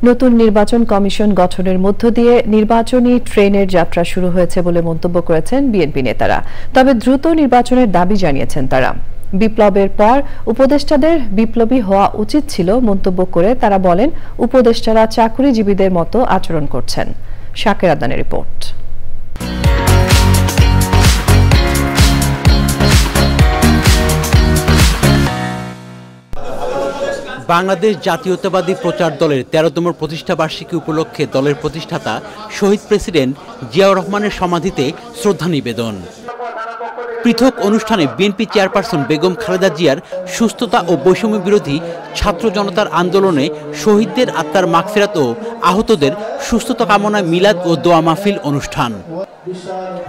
নতুন নির্বাচন কমিশন গঠনের মধ্য দিয়ে নির্বাচনী ট্রেনের যাত্রা শুরু হয়েছে বলে মন্তব্য করেছেন বিএনপি নেতারা। তবে দ্রুত নির্বাচনের দাবি জানিয়েছেন তারা। বিপ্লবের পর উপদেষ্টাদের বিপ্লবী হওয়া উচিত ছিল মন্তব্য করে তারা বলেন, উপদেষ্টারা চাকরিজীবীদের মতো আচরণ করছেন। শাকের আদানের রিপোর্ট। বাংলাদেশ জাতীয়তাবাদী প্রচার দলের ১৩তম প্রতিষ্ঠাবার্ষিকী উপলক্ষে দলের প্রতিষ্ঠাতা শহীদ প্রেসিডেন্ট জিয়াউর রহমানের সমাধিতে শ্রদ্ধা নিবেদন। পৃথক অনুষ্ঠানে বিএনপি চেয়ারপারসন বেগম খালেদা জিয়ার সুস্থতা ও বৈষম্য বিরোধী ছাত্র জনতার আন্দোলনে শহীদদের আত্মার মাগফিরাত ও আহতদের সুস্থতা কামনায় মিলাদ ও দোয়া মাহফিল অনুষ্ঠান।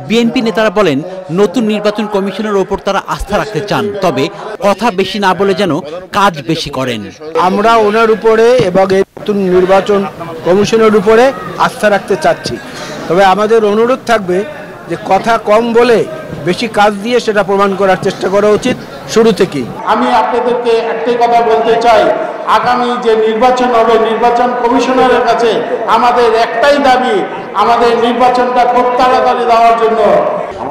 বিএনপি নেতারা বলেন, নতুন নির্বাচন কমিশনের ওপর তারা আস্থা রাখতে চান, তবে কথা বেশি না বলে যেন কাজ বেশি করেন। আমরা ওনার উপরে এবং এই নতুন নির্বাচন কমিশনের উপরে আস্থা রাখতে চাচ্ছি, তবে আমাদের অনুরোধ থাকবে যে কথা কম বলে বেশি কাজ দিয়ে সেটা প্রমাণ করার চেষ্টা করা উচিত শুরু থেকেই। আমি আপনাদেরকে একটাই কথা বলতে চাই, আগামী যে নির্বাচন হবে নির্বাচন কমিশনারের কাছে আমাদের একটাই দাবি, আমাদের নির্বাচনটা খুব তাড়াতাড়ি দেওয়ার জন্য।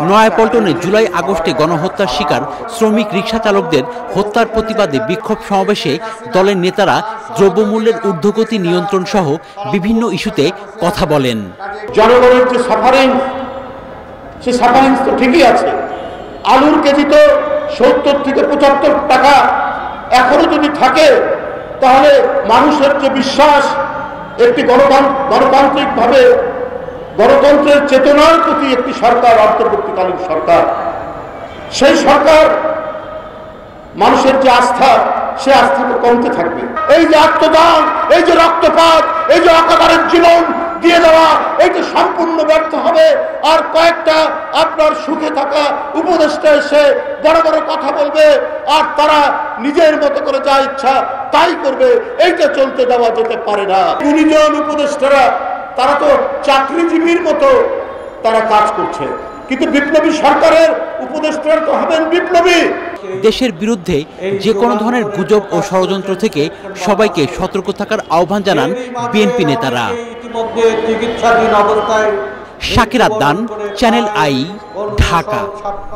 নয়াপল্টনে জুলাই আগস্টে গণহত্যার শিকার শ্রমিক রিকশা চালকদের হত্যার প্রতিবাদে বিক্ষোভ সমাবেশে দলের নেতারা দ্রব্যমূল্যের ঊর্ধ্বগতি নিয়ন্ত্রণ সহ বিভিন্ন ইস্যুতে কথা বলেন। জনগণের যে সাফারিং, সে সাফারিং তো ঠিকই আছে। আলুর কেজি তো ৭০ থেকে ৭৫ টাকা এখনো যদি থাকে, তাহলে মানুষের যে বিশ্বাস একটি গণতান্ত্রিকভাবে গণতন্ত্রের চেতনার প্রতি একটি সরকার, অন্তর্বর্তীকালীন সরকার, সেই সরকার মানুষের যে আস্থা, সে আস্থা তো কমতে থাকবে। এই যে আত্মদান, এই যে রক্তপাত, এই যে অকাতরের জীবন দিয়ে দেওয়া, এইটা সম্পূর্ণ ব্যর্থ হবে। আর কয়েকটা আপনার সুখে থাকা উপদেষ্টা এসে বড় বড় কথা বলবে, আর তারা নিজের মতো করে যা ইচ্ছা তাই করবে, এইটা চলতে দেওয়া যেতে পারে না। ১৯ জন উপদেষ্টারা তারা তো চাকরিজীবীর মতো তারা কাজ করছে, কিন্তু বিপ্লবী সরকারের উপদেষ্টারা তো হবেন বিপ্লবী। দেশের বিরুদ্ধে যে কোনো ধরনের গুজব ও ষড়যন্ত্র থেকে সবাইকে সতর্ক থাকার আহ্বান জানান বিএনপি নেতারা। শাকের আদান, চ্যানেল আই, ঢাকা।